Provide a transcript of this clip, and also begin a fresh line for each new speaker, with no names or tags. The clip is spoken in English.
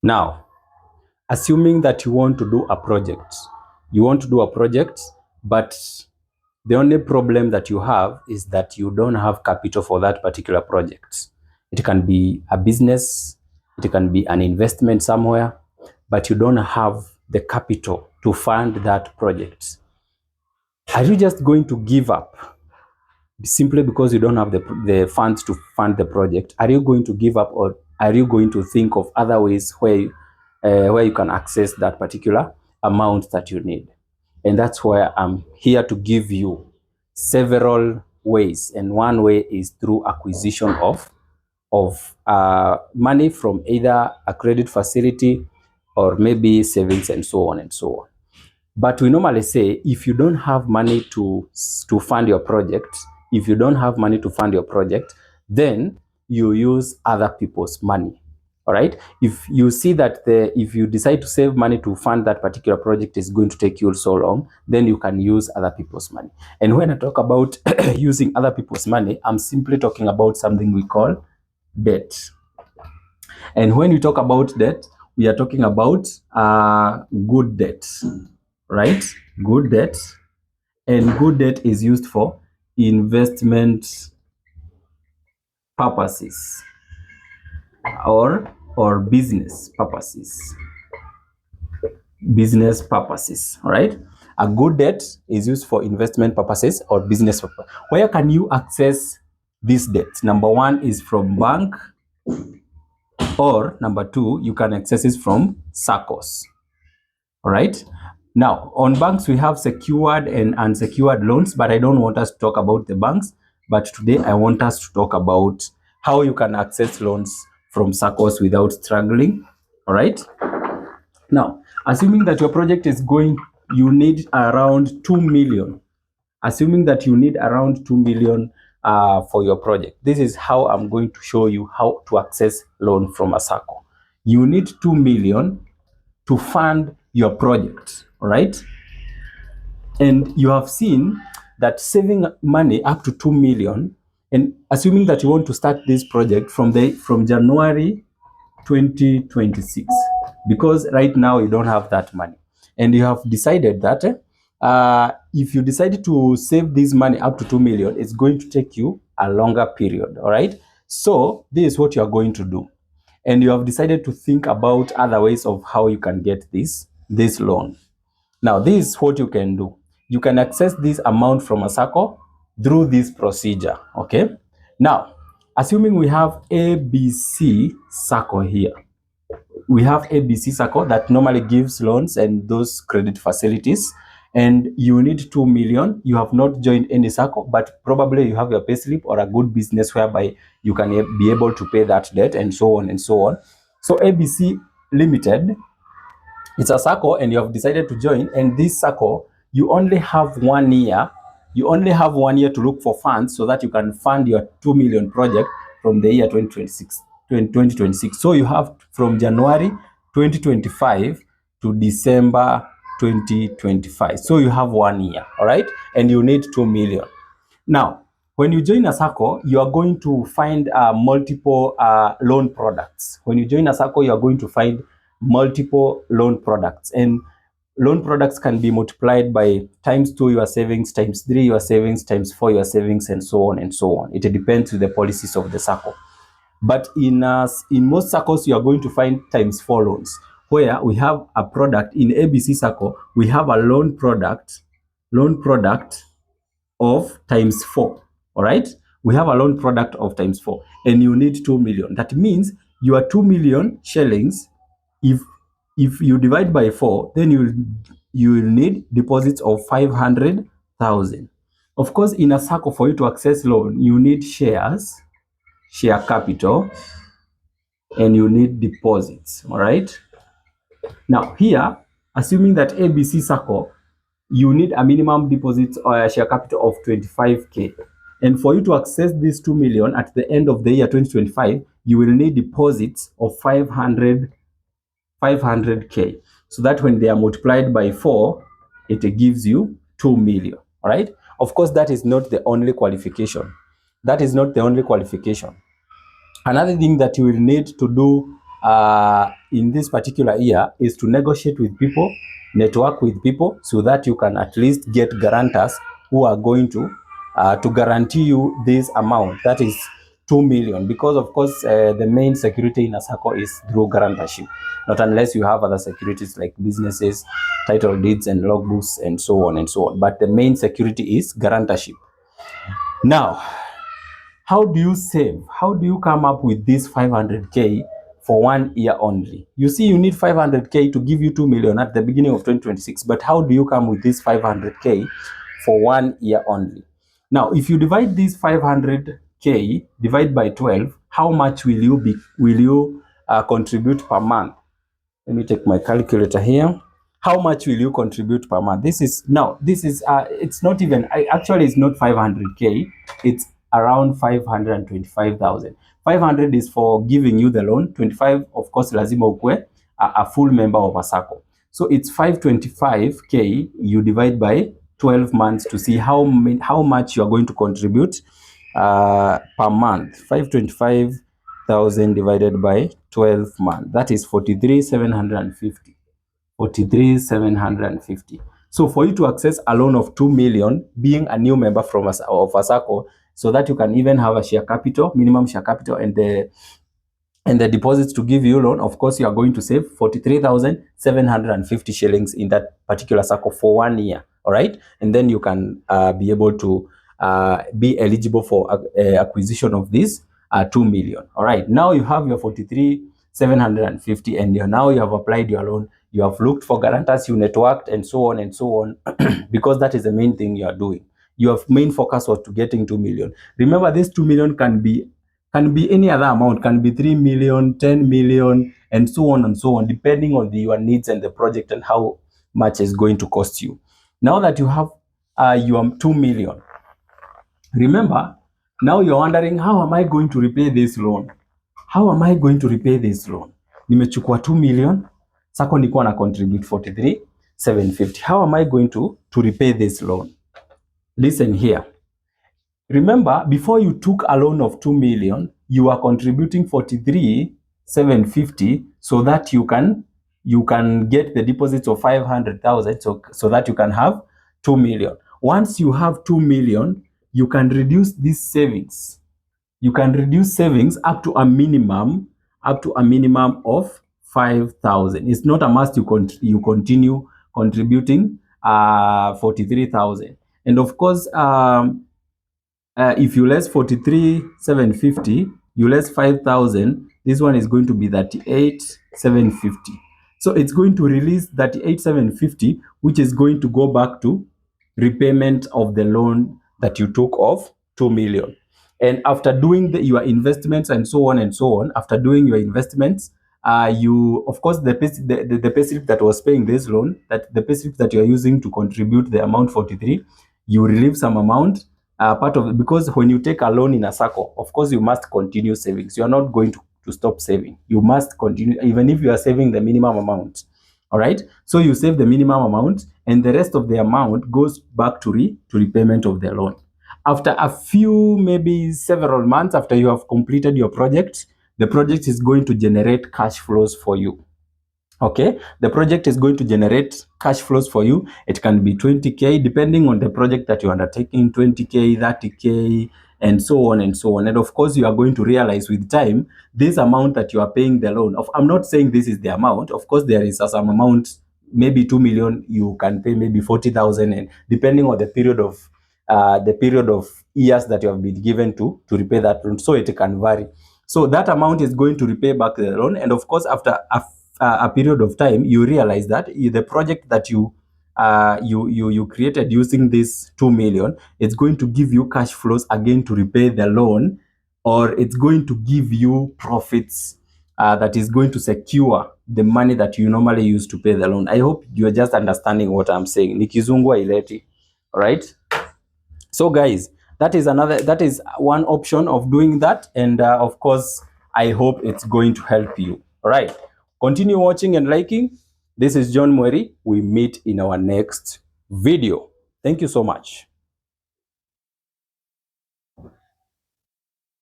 Now, assuming that you want to do a project, but the only problem that you have is that you don't have capital for that particular project. It can be a business, it can be an investment somewhere, but you don't have the capital to fund that project. Are you just going to give up simply because you don't have the funds to fund the project? Are you going to give up, or are you going to think of other ways where you can access that particular amount that you need? And that's where I'm here to give you several ways. And one way is through acquisition of money from either a credit facility or maybe savings and so on and so on. But we normally say, if you don't have money to fund your project, then you use other people's money. All right. If you see that if you decide to save money to fund that particular project is going to take you so long, then you can use other people's money. And when I talk about using other people's money, I'm simply talking about something we call debt. And when we talk about debt, we are talking about good debt, right? Good debt. And good debt is used for investment purposes or business purposes. All right? A good debt is used for investment purposes or business purposes. Where can you access this debt? Number one is from bank, or number two, you can access it from SACCOs. All right? Now, on banks, we have secured and unsecured loans, but I don't want us to talk about the banks. But today, I want us to talk about how you can access loans from SACCOs without struggling. All right? Now, assuming that your project is you need around 2 million. Assuming that you need around 2 million for your project. This is how I'm going to show you how to access loan from a SACCO. You need 2 million to fund your project, all right? And you have seen that saving money up to 2 million, and assuming that you want to start this project from January 2026, because right now you don't have that money, and you have decided that if you decide to save this money up to 2 million, it's going to take you a longer period, all right? So this is what you are going to do. And you have decided to think about other ways of how you can get this loan. Now, this is what you can do. You can access this amount from a SACCO through this procedure, okay? Now, assuming we have ABC SACCO here. We have ABC SACCO that normally gives loans and those credit facilities, and you need 2 million. You have not joined any SACCO, but probably you have your payslip or a good business whereby you can be able to pay that debt and so on and so on. So ABC Limited, it's a SACCO and you have decided to join, and this SACCO, you only have 1 year. You only have 1 year to look for funds so that you can fund your 2 million project from the year 2026. So you have from January 2025 to December 2025. So you have 1 year, all right? And you need 2 million. Now, when you join a SACCO, you are going to find multiple loan products. When you join a SACCO, you are going to find multiple loan products. And loan products can be multiplied by ×2 your savings, ×3 your savings, ×4 your savings, and so on and so on. It depends on the policies of the SACCO. But in most SACCOs, you are going to find ×4 loans, where we have a product. In ABC SACCO, we have a loan product of ×4. All right, we have a loan product of ×4, and you need 2 million. That means your 2 million shillings, if you divide by 4, then you will need deposits of 500,000. Of course, in a SACCO, for you to access loan, you need share capital, and you need deposits. All right. Now here, assuming that ABC SACCO, you need a minimum deposit or a share capital of 25k. And for you to access this 2 million at the end of the year 2025, you will need deposits of 500k. So that when they are multiplied by 4, it gives you 2 million. All right. Of course, that is not the only qualification. Another thing that you will need to do in this particular year is to negotiate with people, network with people, so that you can at least get guarantors who are going to guarantee you this amount, that is 2 million, because of course the main security in a sacco is through guarantorship, not unless you have other securities like businesses, title deeds and logbooks and so on and so on, but the main security is guarantorship. Now, how do you save? How do you come up with this 500k for 1 year only? You see, you need 500k to give you 2 million at the beginning of 2026, but how do you come with this 500k for 1 year only? Now, if you divide this 500k divide by 12, how much will you contribute per month? Let me take my calculator here. How much will you contribute per month? It's not even, actually it's not 500k, it's around 525,000. 500 is for giving you the loan, 25 of course lazima ukue a full member of a sacco. So it's 525k, you divide by 12 months to see how much you are going to contribute per month. 525,000 divided by 12 months, that is 43,750. 43,750. So for you to access a loan of 2 million, being a new member of a sacco, so that you can even have a share capital, minimum share capital, and the deposits to give you loan, of course you are going to save 43,750 shillings in that particular sacco for 1 year. All right, and then you can be able to be eligible for acquisition of this 2 million. All right, now you have your 43,750, and now you have applied your loan, you have looked for guarantors, you networked, and so on and so on, because that is the main thing you are doing. Your main focus was to getting 2 million. Remember, this 2 million can be any other amount, can be 3 million, 10 million, and so on, depending on your needs and the project and how much is going to cost you. Now that you have your 2 million, remember, now you're wondering, how am I going to repay this loan? How am I going to repay this loan? Nimechukua 2 million, sako nilikuwa na contribute 43,750. How am I going to repay this loan? Listen here. Remember, before you took a loan of 2 million, you are contributing 43,750 so that you can get the deposits of 500,000, so that you can have 2 million. Once you have 2 million, you can reduce these savings. You can reduce savings up to a minimum of 5,000. It's not a must you continue contributing 43,000. And of course, if you less 43,750, you less 5,000, this one is going to be 38,750. So it's going to release 38,750, which is going to go back to repayment of the loan that you took of 2 million. And after doing your investments and so on, after doing your investments, you, of course, the payslip that was paying this loan, that the payslip that you are using to contribute the amount 43, you relieve some amount, part of it, because when you take a loan in a sacco, of course, you must continue savings. You are not going to stop saving. You must continue, even if you are saving the minimum amount. All right. So you save the minimum amount, and the rest of the amount goes back to repayment of the loan. After a few, maybe several months after you have completed your project, the project is going to generate cash flows for you. Okay, the project is going to generate cash flows for you. It can be 20k, depending on the project that you're undertaking, 20k, 30k, and so on and so on. And of course, you are going to realize with time, this amount that you are paying the loan of, I'm not saying this is the amount. Of course, there is some amount, maybe 2 million, you can pay maybe 40,000, and depending on the period of years that you have been given to repay that loan. So it can vary. So that amount is going to repay back the loan. And of course, after a period of time, you realize that the project that you created using this 2 million, it's going to give you cash flows again to repay the loan, or it's going to give you profits that is going to secure the money that you normally use to pay the loan. I hope you're just understanding what I'm saying. Nikizungwa ileti. All right. So guys, that is one option of doing that. And of course, I hope it's going to help you. All right. Continue watching and liking. This is John Mweri. We meet in our next video. Thank you so much.